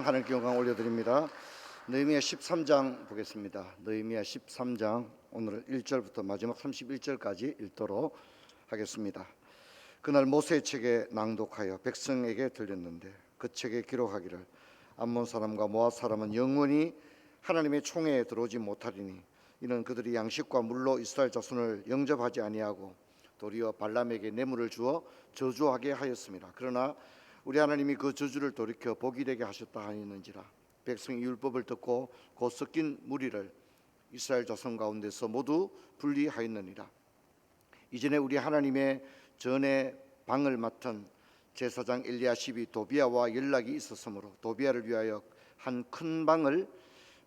하나님께 영광 올려드립니다. 느헤미야 13장 보겠습니다. 느헤미야 13장 오늘은 1절부터 마지막 31절까지 읽도록 하겠습니다. 그날 모세의 책에 낭독하여 백성에게 들렸는데 그 책에 기록하기를 암몬 사람과 모압 사람은 영원히 하나님의 총회에 들어오지 못하리니 이는 그들이 양식과 물로 이스라엘 자손을 영접하지 아니하고 도리어 발람에게 뇌물을 주어 저주하게 하였습니다. 그러나 우리 하나님이 그 저주를 돌이켜 복이 되게 하셨다 하였는지라. 백성이 율법을 듣고 곧 섞인 무리를 이스라엘 자손 가운데서 모두 분리하였느니라. 이전에 우리 하나님의 전에 방을 맡은 제사장 엘리야십이 도비아와 연락이 있었으므로 도비아를 위하여 한 큰 방을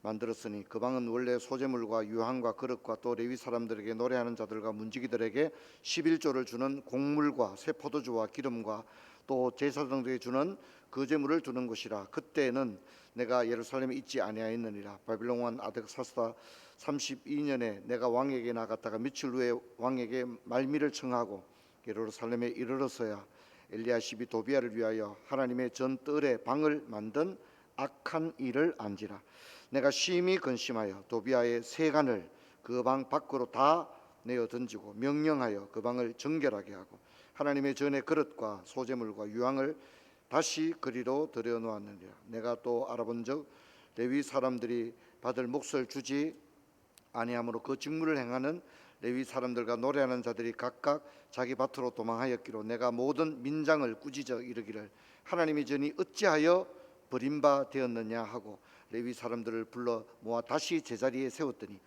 만들었으니 그 방은 원래 소재물과 유향과 그릇과 또 레위 사람들에게 노래하는 자들과 문지기들에게 11조를 주는 곡물과 새 포도주와 기름과 또 제사장들에게 주는 거제물을 두는 곳이라. 그때는 내가 예루살렘에 있지 아니하였느니라. 바빌론 왕 아득사스다 32년에 내가 왕에게 나갔다가 며칠 후에 왕에게 말미를 청하고 예루살렘에 이르러서야 엘리야십이 도비아를 위하여 하나님의 전 뜰에 방을 만든 악한 일을 안지라. 내가 심히 근심하여 도비아의 세간을 그 방 밖으로 다 내어 던지고 명령하여 그 방을 정결하게 하고 하나님의 전의 그릇과 소재물과 유향을 다시 그리로 들여놓았느니라. 내가 또 알아본즉 레위 사람들이 받을 몫을 주지 아니하므로 그 직무를 행하는 레위 사람들과 노래하는 자들이 각각 자기 밭으로 도망하였기로 내가 모든 민장을 꾸짖어 이르기를 하나님의 전이 어찌하여 버림바 되었느냐 하고 레위 사람들을 불러 모아 다시 제자리에 세웠더니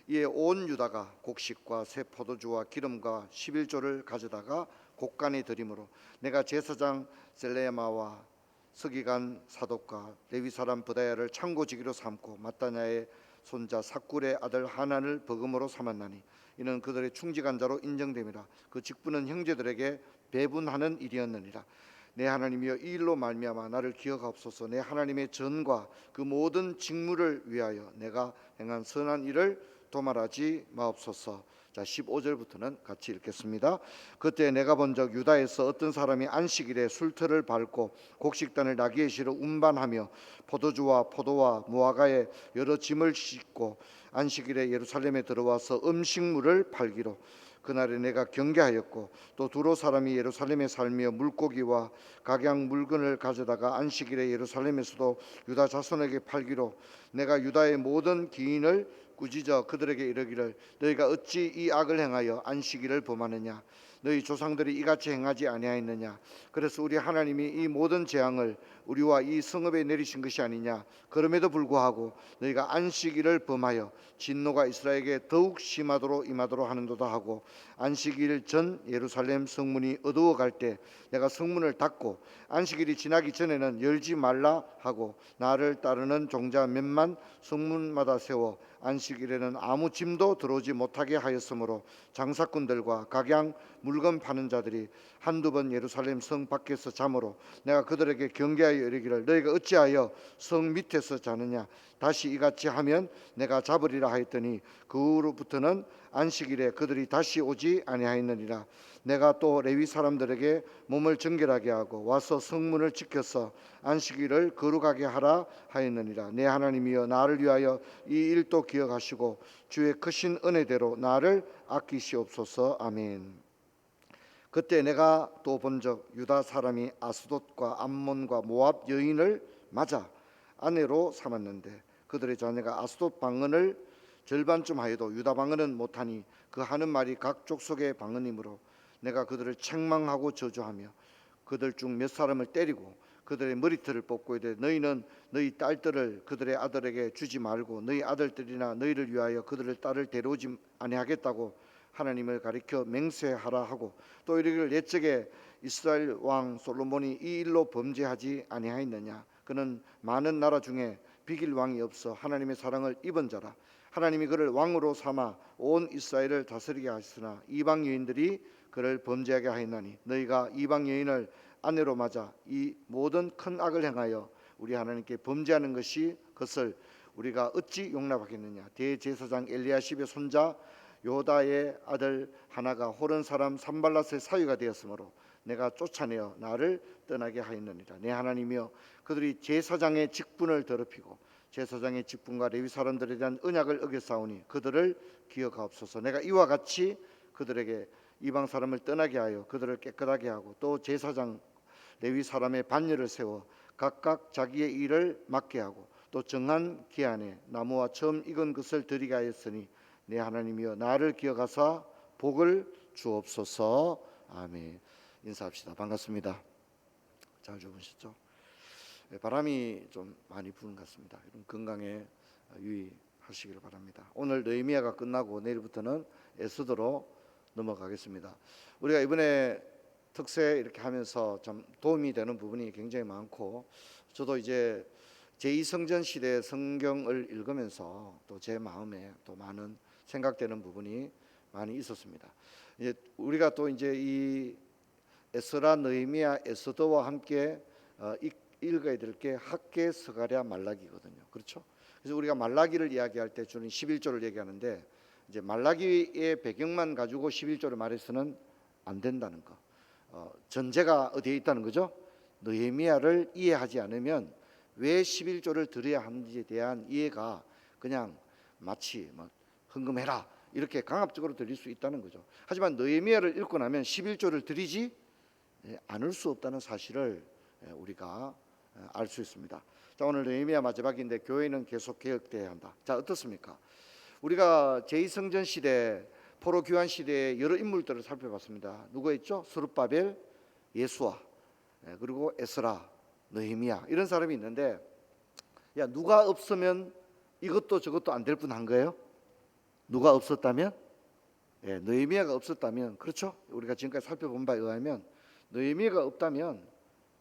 이에 온 유다가 곡식과 새 포도주와 기름과 11조를 가져다가 곡간에 드림으로 내가 제사장 셀레마와 서기관 사독과 레위 사람 브다야를 창고지기로 삼고 마따냐의 손자 삭굴의 아들 하난을 버금으로 삼았나니 이는 그들의 충직한 자로 인정됨이라. 그 직분은 형제들에게 배분하는 일이었느니라. 내 하나님이여 이 일로 말미암아 나를 기억하옵소서. 내 하나님의 전과 그 모든 직무를 위하여 내가 행한 선한 일을 도말하지 마옵소서. 자, 15절부터는 같이 읽겠습니다. 그때 내가 본적 유다에서 어떤 사람이 안식일에 술터를 밟고 곡식단을 나귀에 실어 운반하며 포도주와 포도와 무화과에 여러 짐을 싣고 안식일에 예루살렘에 들어와서 음식물을 팔기로 그날에 내가 경계하였고 또 두로 사람이 예루살렘에 살며 물고기와 각양 물건을 가져다가 안식일에 예루살렘에서도 유다 자손에게 팔기로 내가 유다의 모든 기인을 꾸짖어 그들에게 이르기를 너희가 어찌 이 악을 행하여 안식일을 범하느냐. 너희 조상들이 이같이 행하지 아니하였느냐. 그래서 우리 하나님이 이 모든 재앙을 우리와 이 성읍에 내리신 것이 아니냐. 그럼에도 불구하고 너희가 안식일을 범하여 진노가 이스라엘에게 더욱 심하도록 임하도록 하는도다 하고 안식일 전 예루살렘 성문이 어두워 갈 때 내가 성문을 닫고 안식일이 지나기 전에는 열지 말라 하고 나를 따르는 종자 몇만 성문마다 세워 안식일에는 아무 짐도 들어오지 못하게 하였으므로 장사꾼들과 각양 물건 파는 자들이 한두 번 예루살렘 성 밖에서 잠으로 내가 그들에게 경계하여 이르기를 너희가 어찌하여 성 밑에서 자느냐. 다시 이같이 하면 내가 잡으리라 하였더니 그 후로부터는 안식일에 그들이 다시 오지 아니하였느니라. 내가 또 레위 사람들에게 몸을 정결하게 하고 와서 성문을 지켜서 안식일을 거룩하게 하라 하였느니라. 내 하나님이여 나를 위하여 이 일도 기억하시고 주의 크신 은혜대로 나를 아끼시옵소서. 아멘. 그때 내가 또 본적 유다 사람이 아스돗과 암몬과 모압 여인을 맞아 아내로 삼았는데 그들의 자녀가 아스돗 방언을 절반쯤 하여도 유다 방언은 못하니 그 하는 말이 각 족속의 방언이므로 내가 그들을 책망하고 저주하며 그들 중 몇 사람을 때리고 그들의 머리털을 뽑고 이르되 너희는 너희 딸들을 그들의 아들에게 주지 말고 너희 아들들이나 너희를 위하여 그들의 딸을 데려오지 아니하겠다고 하나님을 가리켜 맹세하라 하고 또 이르기를 옛적에 이스라엘 왕 솔로몬이 이 일로 범죄하지 아니하였느냐. 그는 많은 나라 중에 비길 왕이 없어 하나님의 사랑을 입은 자라. 하나님이 그를 왕으로 삼아 온 이스라엘을 다스리게 하셨으나 이방 여인들이 그를 범죄하게 하였나니 너희가 이방 여인을 아내로 맞아 이 모든 큰 악을 행하여 우리 하나님께 범죄하는 것을 우리가 어찌 용납하겠느냐. 대제사장 엘리야십의 손자 요다의 아들 하나가 호른 사람 산발랏의 사위가 되었으므로 내가 쫓아내어 나를 떠나게 하였느니라. 내 하나님이여, 그들이 제사장의 직분을 더럽히고 제사장의 직분과 레위 사람들에 대한 언약을 어겼사오니 그들을 기억하옵소서. 내가 이와 같이 그들에게 이방 사람을 떠나게 하여 그들을 깨끗하게 하고 또 제사장 레위 사람의 반열을 세워 각각 자기의 일을 맡게 하고 또 정한 기한에 나무와 처음 익은 것을 드리게 하였으니 내 하나님이여, 나를 기억하사 복을 주옵소서. 아멘. 인사합시다. 반갑습니다. 잘 주무셨죠? 바람이 좀 많이 부는 것 같습니다. 여러분 건강에 유의하시기를 바랍니다. 오늘 느헤미야가 끝나고 내일부터는 에스더로 넘어가겠습니다. 우리가 이번에 특세 이렇게 하면서 좀 도움이 되는 부분이 굉장히 많고, 저도 이제 제2성전 시대 성경을 읽으면서 또 제 마음에 또 많은 생각되는 부분이 많이 있었습니다. 이제 우리가 또 이제 이 에스라, 느헤미야, 에스더와 함께 읽어야 될 게 학개, 스가랴, 말라기거든요. 그렇죠? 그래서 우리가 말라기를 이야기할 때 주는 11조를 얘기하는데, 이제 말라기의 배경만 가지고 11조를 말해서는 안 된다는 거. 전제가 어디에 있다는 거죠? 느헤미야를 이해하지 않으면 왜 11조를 드려야 하는지에 대한 이해가 그냥 마치 뭐 헌금해라 이렇게 강압적으로 드릴 수 있다는 거죠. 하지만 느헤미야를 읽고 나면 11조를 드리지 않을 수 없다는 사실을 우리가 알 수 있습니다. 자, 오늘 느헤미야 마지막인데 교회는 계속 개혁돼야 한다. 자, 어떻습니까? 우리가 제2성전 시대, 포로 교환 시대의 여러 인물들을 살펴봤습니다. 누구였죠? 스룹바벨, 예수아, 그리고 에스라, 느헤미야, 이런 사람이 있는데, 야, 누가 없으면 이것도 저것도 안 될 뻔한 거예요? 누가 없었다면? 느헤미야가 없었다면, 그렇죠? 우리가 지금까지 살펴본 바에 의하면 느헤미야가 없다면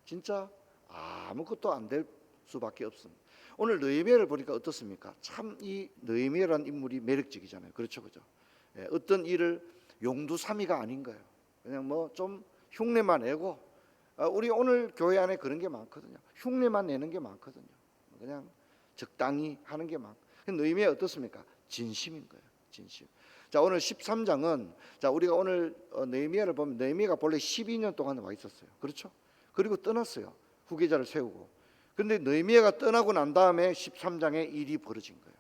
진짜 아무것도 안 될 수밖에 없습니다. 오늘 느헤미야를 보니까 어떻습니까? 참 이 느헤미야라는 인물이 매력적이잖아요. 그렇죠, 그죠? 어떤 일을 용두사미가 아닌 거예요. 그냥 뭐 좀 흉내만 내고, 우리 오늘 교회 안에 그런 게 많거든요. 흉내만 내는 게 많거든요. 그냥 적당히 하는 게 많고. 느헤미야 어떻습니까? 진심인 거예요. 진심. 자, 오늘 13장은 자, 우리가 오늘 느헤미야를 보면 느헤미야가 본래 12년 동안 와 있었어요. 그렇죠? 그리고 떠났어요. 후계자를 세우고. 그런데 느헤미야가 떠나고 난 다음에 13장에 일이 벌어진 거예요.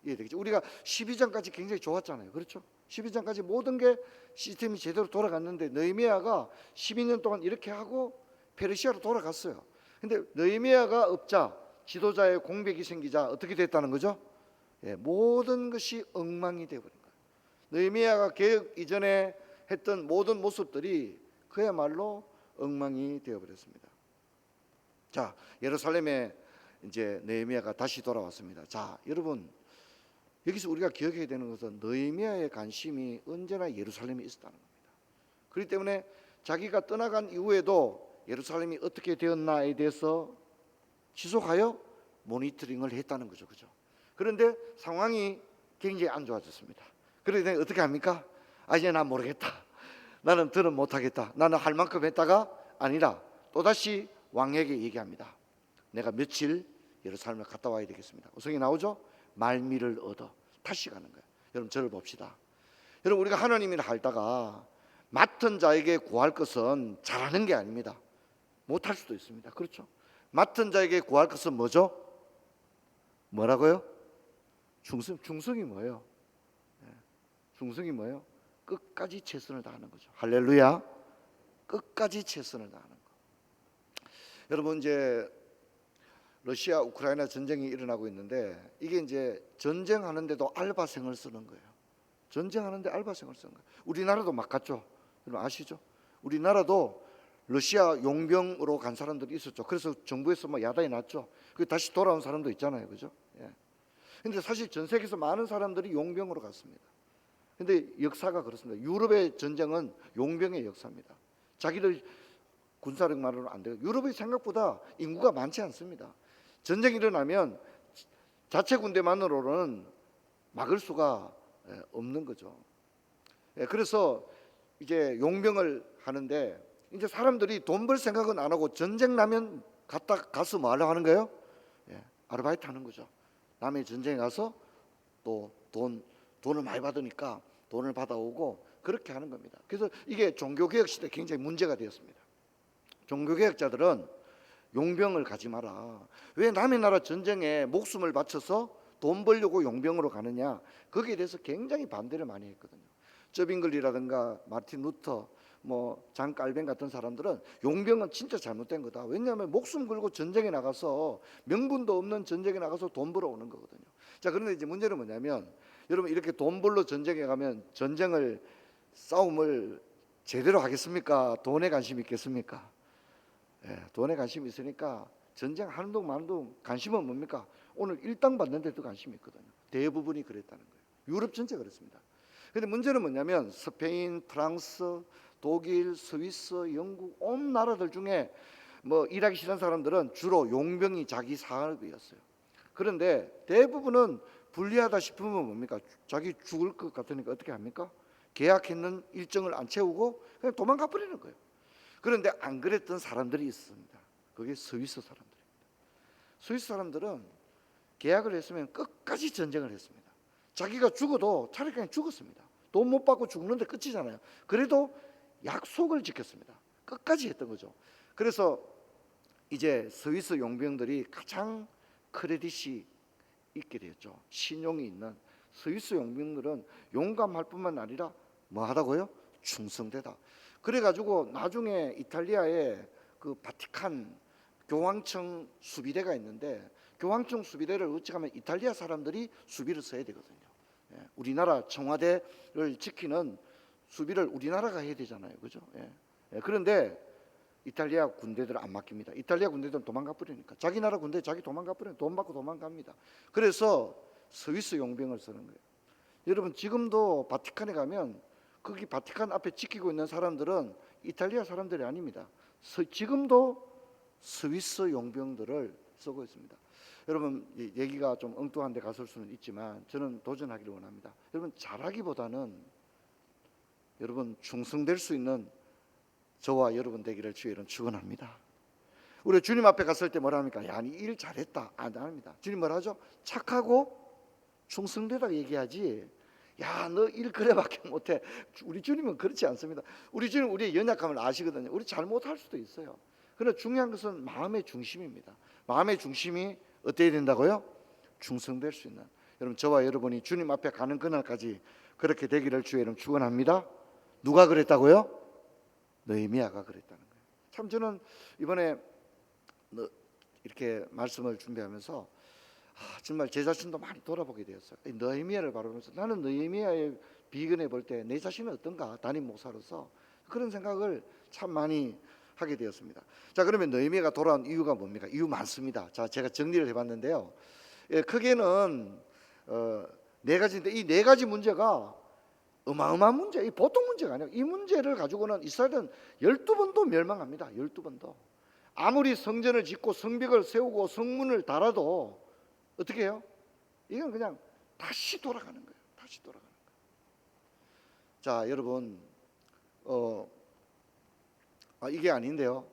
이해되겠죠? 우리가 12장까지 굉장히 좋았잖아요. 그렇죠? 12장까지 모든 게 시스템이 제대로 돌아갔는데 느헤미야가 12년 동안 이렇게 하고 페르시아로 돌아갔어요. 근데 느헤미야가 없자, 지도자의 공백이 생기자 어떻게 됐다는 거죠? 모든 것이 엉망이 되어버린 거예요. 느헤미야가 개혁 이전에 했던 모든 모습들이 그야말로 엉망이 되어버렸습니다. 자, 예루살렘에 이제 느헤미야가 다시 돌아왔습니다. 자, 여러분, 여기서 우리가 기억해야 되는 것은 느헤미야의 관심이 언제나 예루살렘에 있었다는 겁니다. 그렇기 때문에 자기가 떠나간 이후에도 예루살렘이 어떻게 되었나에 대해서 지속하여 모니터링을 했다는 거죠. 그죠? 그런데 상황이 굉장히 안 좋아졌습니다. 그러기 때문에 어떻게 합니까? 이제 난 모르겠다. 나는 들은 못하겠다. 나는 할 만큼 했다가 아니라 또다시 왕에게 얘기합니다. 내가 며칠 예루살렘을 갔다 와야 되겠습니다. 어성이 나오죠? 말미를 얻어 다시 가는 거예요. 여러분, 저를 봅시다. 여러분, 우리가 하나님을 알다가 맡은 자에게 구할 것은 잘하는 게 아닙니다. 못할 수도 있습니다. 그렇죠? 맡은 자에게 구할 것은 뭐죠? 뭐라고요? 충성이 뭐예요? 충성이 뭐예요? 끝까지 최선을 다하는 거죠. 할렐루야. 끝까지 최선을 다하는 거. 여러분, 이제 러시아 우크라이나 전쟁이 일어나고 있는데, 이게 이제 전쟁하는데도 알바생을 쓰는 거예요. 전쟁하는데 알바생을 쓰는 거예요. 우리나라도 막 갔죠. 여러분 아시죠? 우리나라도 러시아 용병으로 간 사람들이 있었죠. 그래서 정부에서 뭐 야단이 났죠. 그 다시 돌아온 사람도 있잖아요, 그죠? 근데 사실 전 세계에서 많은 사람들이 용병으로 갔습니다. 근데 역사가 그렇습니다. 유럽의 전쟁은 용병의 역사입니다. 자기들 군사력만으로는 안 돼요. 유럽이 생각보다 인구가 많지 않습니다. 전쟁이 일어나면 자체 군대만으로는 막을 수가 없는 거죠. 그래서 이제 용병을 하는데, 이제 사람들이 돈 벌 생각은 안 하고 전쟁 나면 가서 뭐 하려고 하는 거예요? 아르바이트 하는 거죠. 남의 전쟁에 가서 또 돈을 많이 받으니까 돈을 받아오고 그렇게 하는 겁니다. 그래서 이게 종교개혁 시대 굉장히 문제가 되었습니다. 종교개혁자들은 용병을 가지 마라. 왜 남의 나라 전쟁에 목숨을 바쳐서 돈 벌려고 용병으로 가느냐? 거기에 대해서 굉장히 반대를 많이 했거든요. 저빙글리라든가 마틴 루터, 장 깔뱅 같은 사람들은 용병은 진짜 잘못된 거다. 왜냐하면 목숨 걸고 전쟁에 나가서 명분도 없는 전쟁에 나가서 돈 벌어 오는 거거든요. 자, 그런데 이제 문제는 뭐냐면, 여러분 이렇게 돈 벌러 전쟁에 가면 싸움을 제대로 하겠습니까? 돈에 관심 있겠습니까? 돈에 관심이 있으니까 전쟁 하는 동 마는 동 관심은 뭡니까? 오늘 일당 받는데도 관심이 있거든요. 대부분이 그랬다는 거예요. 유럽 전체 그렇습니다. 그런데 문제는 뭐냐면 스페인, 프랑스, 독일, 스위스, 영국 온 나라들 중에 일하기 싫은 사람들은 주로 용병이 자기 사업이었어요. 그런데 대부분은 불리하다 싶으면 뭡니까? 자기 죽을 것 같으니까 어떻게 합니까? 계약했는 일정을 안 채우고 그냥 도망가 버리는 거예요. 그런데 안 그랬던 사람들이 있습니다. 그게 스위스 사람들입니다. 스위스 사람들은 계약을 했으면 끝까지 전쟁을 했습니다. 자기가 죽어도 차라리 그냥 죽었습니다. 돈 못 받고 죽는데 끝이잖아요. 그래도 약속을 지켰습니다. 끝까지 했던 거죠. 그래서 이제 스위스 용병들이 가장 크레딧이 있게 되었죠. 신용이 있는 스위스 용병들은 용감할 뿐만 아니라 뭐 하다고요? 충성되다. 그래가지고 나중에 이탈리아에 그 바티칸 교황청 수비대가 있는데, 교황청 수비대를 어찌 하면 이탈리아 사람들이 수비를 써야 되거든요. 우리나라 청와대를 지키는 수비를 우리나라가 해야 되잖아요, 그죠? 그런데 이탈리아 군대들은 안 맡깁니다. 이탈리아 군대들은 도망가 버리니까. 자기 나라 군대 자기 도망가 버리니까 돈 받고 도망갑니다. 그래서 스위스 용병을 쓰는 거예요. 여러분 지금도 바티칸에 가면 거기 바티칸 앞에 지키고 있는 사람들은 이탈리아 사람들이 아닙니다. 지금도 스위스 용병들을 쓰고 있습니다. 여러분 얘기가 좀 엉뚱한 데 갔을 수는 있지만 저는 도전하기를 원합니다. 여러분 잘하기보다는 여러분 충성될 수 있는 저와 여러분 되기를 주의 이름 축원합니다. 우리 주님 앞에 갔을 때 뭐라 합니까? 야, 니 일 잘했다. 안 합니다. 주님 뭐라 하죠? 착하고 충성되다 얘기하지. 야, 너 일 그래밖에 못해. 우리 주님은 그렇지 않습니다. 우리 주님 우리의 연약함을 아시거든요. 우리 잘못할 수도 있어요. 그러나 중요한 것은 마음의 중심입니다. 마음의 중심이 어때야 된다고요? 충성될 수 있는. 여러분 저와 여러분이 주님 앞에 가는 그날까지 그렇게 되기를 주의 이름 축원합니다. 누가 그랬다고요? 느헤미야가 그랬다는 거예요. 참 저는 이번에 이렇게 말씀을 준비하면서 정말 제 자신도 많이 돌아보게 되었어요. 느헤미야를 바라보면서 나는 느헤미야의 비견해 볼 때 내 자신은 어떤가, 담임 목사로서 그런 생각을 참 많이 하게 되었습니다. 자, 그러면 느헤미야가 돌아온 이유가 뭡니까? 이유 많습니다. 자, 제가 정리를 해봤는데요. 크게는 네 가지인데 이 네 가지 문제가 어마어마한 문제, 이 보통 문제가 아니에요. 이 문제를 가지고는 이스라엘은 12번도 멸망합니다. 12번도. 아무리 성전을 짓고 성벽을 세우고 성문을 달아도 어떻게 해요? 이건 그냥 다시 돌아가는 거예요. 다시 돌아가는 거예요. 자, 여러분 이게 아닌데요.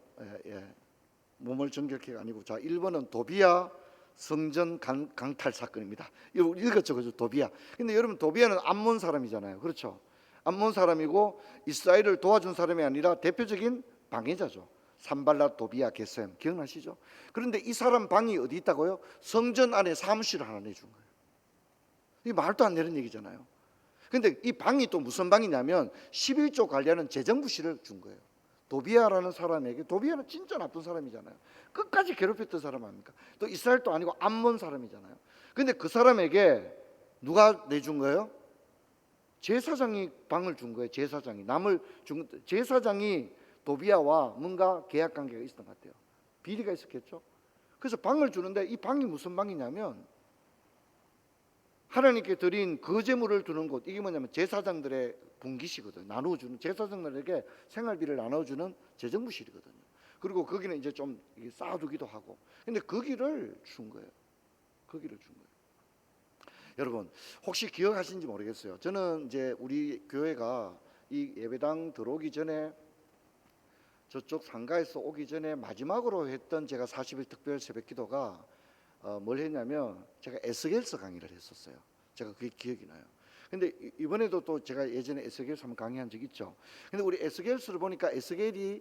몸을 정결케가 아니고, 자, 1번은 도비야 성전 강탈 사건입니다. 이거 읽었죠, 그죠? 도비야. 근데 여러분 도비야는 암몬 사람이잖아요, 그렇죠? 암몬 사람이고 이스라엘을 도와준 사람이 아니라 대표적인 방해자죠. 산발랏, 도비야, 게셈 기억나시죠? 그런데 이 사람 방이 어디 있다고요? 성전 안에 사무실을 하나 내준 거예요. 이 말도 안 되는 얘기잖아요. 근데 이 방이 또 무슨 방이냐면 11조 관리하는 재정부실을 준 거예요. 도비야라는 사람에게, 도비야는 진짜 나쁜 사람이잖아요. 끝까지 괴롭혔던 사람 아닙니까? 또 이스라엘도 아니고 암몬 사람이잖아요. 근데 그 사람에게 누가 내준 거예요? 제사장이 방을 준 거예요. 제사장이 제사장이 도비야와 뭔가 계약 관계가 있었던 것 같아요. 비리가 있었겠죠. 그래서 방을 주는데 이 방이 무슨 방이냐면 하나님께 드린 거제물을 두는 곳, 이게 뭐냐면 제사장들의 분기시거든요. 나눠주는, 제사장들에게 생활비를 나눠주는 재정부실이거든요. 그리고 거기는 이제 좀 쌓아두기도 하고. 근데 거기를 준 거예요. 거기를 준 거예요. 여러분 혹시 기억하시는지 모르겠어요. 저는 이제 우리 교회가 이 예배당 들어오기 전에 저쪽 상가에서 오기 전에 마지막으로 했던 제가 40일 특별 새벽 기도가 뭘 했냐면 제가 에스겔서 강의를 했었어요. 제가 그게 기억이 나요. 근데 이번에도 또 제가 예전에 에스겔서 한번 강의한 적 있죠. 근데 우리 에스겔서를 보니까 에스겔이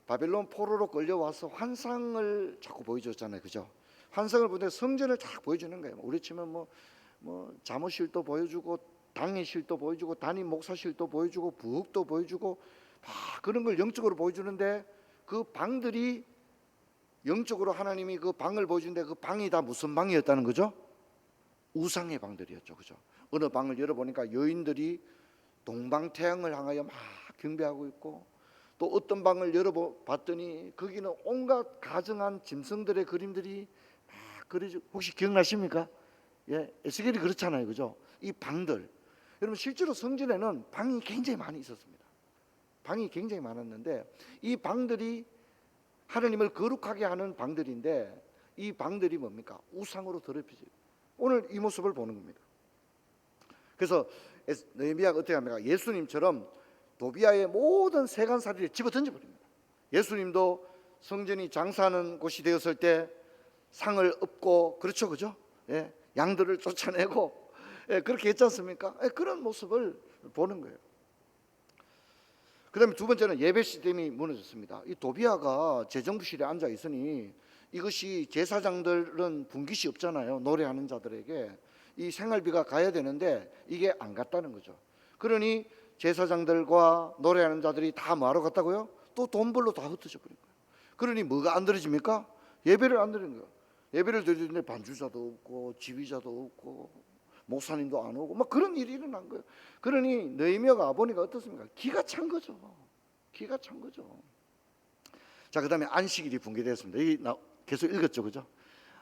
바벨론 포로로 끌려와서 환상을 자꾸 보여줬잖아요, 그죠? 환상을 보는데 성전을 쫙 보여주는 거예요. 우리 치면 뭐 자무실도 보여주고 당회실도 보여주고 담임 목사실도 보여주고 부엌도 보여주고 막 그런 걸 영적으로 보여주는데 그 방들이 영적으로 하나님이 그 방을 보여주는데 그 방이 다 무슨 방이었다는 거죠? 우상의 방들이었죠, 그죠? 어느 방을 열어보니까 여인들이 동방태양을 향하여 막 경배하고 있고, 또 어떤 방을 열어봤더니 거기는 온갖 가증한 짐승들의 그림들이 막 그려져. 혹시 기억나십니까? 예, 에스겔이 그렇잖아요, 그죠? 이 방들, 여러분 실제로 성전에는 방이 굉장히 많이 있었습니다. 방이 굉장히 많았는데 이 방들이 하나님을 거룩하게 하는 방들인데 이 방들이 뭡니까? 우상으로 더럽혀져요. 오늘 이 모습을 보는 겁니다. 그래서 느헤미야가 어떻게 합니까? 예수님처럼 도비아의 모든 세간살이를 집어 던져버립니다. 예수님도 성전이 장사하는 곳이 되었을 때 상을 엎고, 그렇죠, 그죠? 예, 양들을 쫓아내고, 예, 그렇게 했지 않습니까? 예, 그런 모습을 보는 거예요. 그 다음에 두 번째는 예배 시스템이 무너졌습니다. 이 도비아가 재정부실에 앉아 있으니 이것이 제사장들은 분깃이 없잖아요. 노래하는 자들에게 이 생활비가 가야 되는데 이게 안 갔다는 거죠. 그러니 제사장들과 노래하는 자들이 다 뭐하러 갔다고요? 또 돈벌로 다 흩어져 버린 거예요. 그러니 뭐가 안 드려집니까? 예배를 안 드리는 거예요. 예배를 드리는데 반주자도 없고 지휘자도 없고 목사님도 안 오고 막 그런 일이 일어난 거예요. 그러니 느헤미야가 보니까 어떻습니까? 기가 찬 거죠. 기가 찬 거죠. 자, 그 다음에 안식일이 붕괴되었습니다. 이 계속 읽었죠, 그죠?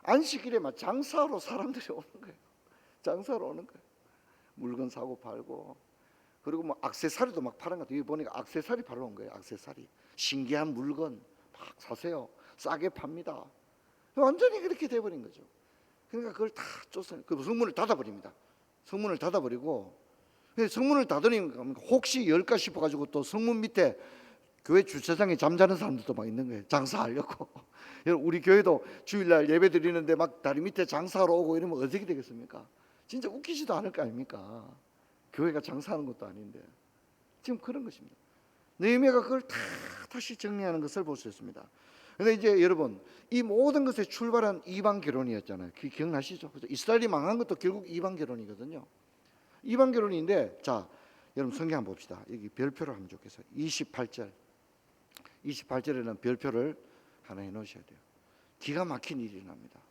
안식일에 막 장사하러 사람들이 오는 거예요. 장사하러 오는 거예요. 물건 사고 팔고, 그리고 뭐 액세서리도 막 파는 것 같아요. 여기 보니까 액세서리 팔러 온 거예요. 액세서리, 신기한 물건 막 사세요. 싸게 팝니다. 완전히 그렇게 돼버린 거죠. 그러니까 그걸 다 쫓아내. 그 성문을 닫아버립니다. 성문을 닫아버리고, 성문을 닫으니까 혹시 열까 싶어가지고 또 성문 밑에 교회 주차장에 잠자는 사람들도 막 있는 거예요. 장사하려고. 우리 교회도 주일날 예배 드리는데 막 다리 밑에 장사하러 오고 이러면 어떻게 되겠습니까? 진짜 웃기지도 않을 거 아닙니까? 교회가 장사하는 것도 아닌데. 지금 그런 것입니다. 느헤미야가 그걸 다 다시 정리하는 것을 볼 수 있습니다. 그런데 이제 여러분, 이 모든 것에 출발한 이방 결혼이었잖아요. 기억나시죠? 이스라엘이 망한 것도 결국 이방 결혼이거든요. 이방 결혼인데, 자, 여러분 성경 한번 봅시다. 여기 별표를 하면 좋겠어요. 28절에는 별표를 하나 해놓으셔야 돼요. 기가 막힌 일이 납니다.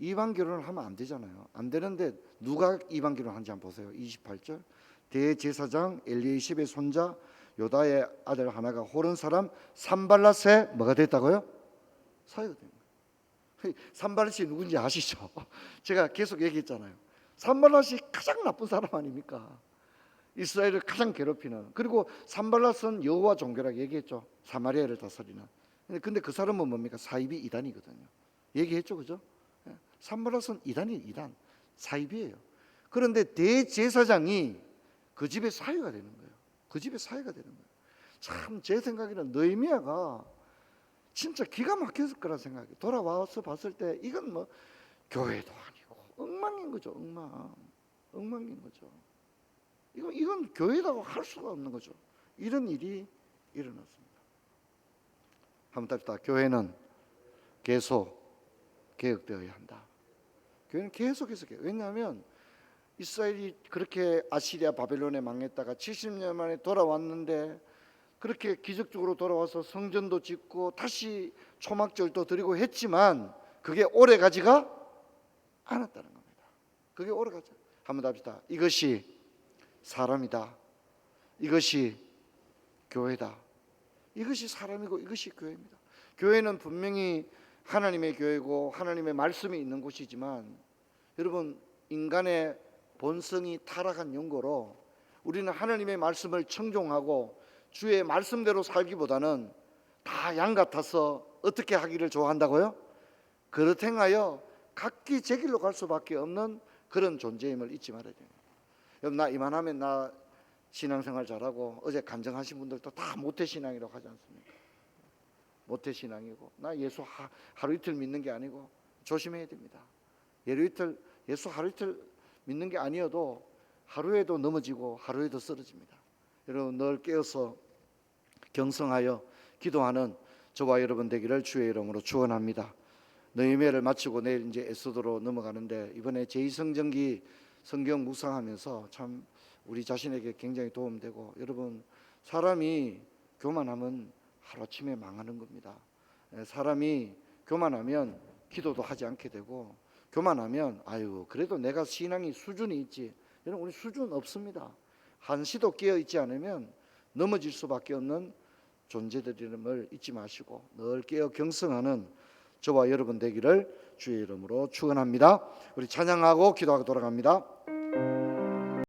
이방 결혼을 하면 안 되잖아요. 안 되는데 누가 이방 결혼한지 한번 보세요. 28절, 대제사장 엘리에십의 손자 요다의 아들 하나가 호른 사람 산발랏의 뭐가 됐다고요? 사이가 된 거예요. 산발랏이 누군지 아시죠? 제가 계속 얘기했잖아요. 산발랏이 가장 나쁜 사람 아닙니까? 이스라엘을 가장 괴롭히는. 그리고 산발랏은 여호와 종교라고 얘기했죠. 사마리아를 다스리는. 근데 그 사람은 뭡니까? 사이비 이단이거든요. 얘기했죠, 그죠? 산발랏은 이단, 사이비예요. 그런데 대제사장이 그 집의 사위가 되는 거예요. 그 집의 사위가 되는 거예요. 참 제 생각에는 느헤미야가 진짜 기가 막혔을 거라 생각해요. 돌아와서 봤을 때 이건 뭐 교회도 아니고 엉망인 거죠. 엉망인 거죠. 이건 교회라고 할 수가 없는 거죠. 이런 일이 일어났습니다. 한번 답시다. 교회는 계속 개혁되어야 한다. 교회는 계속해서 왜냐하면 이스라엘이 그렇게 아시리아 바벨론에 망했다가 70년 만에 돌아왔는데 그렇게 기적적으로 돌아와서 성전도 짓고 다시 초막절도 드리고 했지만 그게 오래 가지가 않았다는 겁니다. 그게 오래 가지. 한번 답시다. 이것이 사람이다. 이것이 교회다. 이것이 사람이고 이것이 교회입니다. 교회는 분명히 하나님의 교회고 하나님의 말씀이 있는 곳이지만 여러분, 인간의 본성이 타락한 연고로 우리는 하나님의 말씀을 청종하고 주의 말씀대로 살기보다는 다 양 같아서 어떻게 하기를 좋아한다고요? 그렇게 행하여 각기 제 길로 갈 수밖에 없는 그런 존재임을 잊지 말아야 돼요. 여러분, 나 이만하면 나 신앙생활 잘하고, 어제 간증하신 분들도 다 모태신앙이라고 하지 않습니까? 모태신앙이고, 나 예수 하루 이틀 믿는 게 아니고 조심해야 됩니다. 예수 하루 이틀 믿는 게 아니어도 하루에도 넘어지고 하루에도 쓰러집니다. 여러분, 늘 깨어서 경성하여 기도하는 저와 여러분 되기를 주의 이름으로 축원합니다. 너희매를 마치고 내일 이제 에스더로 넘어가는데 이번에 제2성전기 성경 묵상하면서 참 우리 자신에게 굉장히 도움되고, 여러분 사람이 교만하면 하루아침에 망하는 겁니다. 사람이 교만하면 기도도 하지 않게 되고, 교만하면 아유 그래도 내가 신앙이 수준이 있지. 여러분 우리 수준 없습니다. 한시도 깨어 있지 않으면 넘어질 수밖에 없는 존재들임을 잊지 마시고 늘 깨어 경성하는 저와 여러분 되기를 주의 이름으로 축원합니다. 우리 찬양하고 기도하고 돌아갑니다.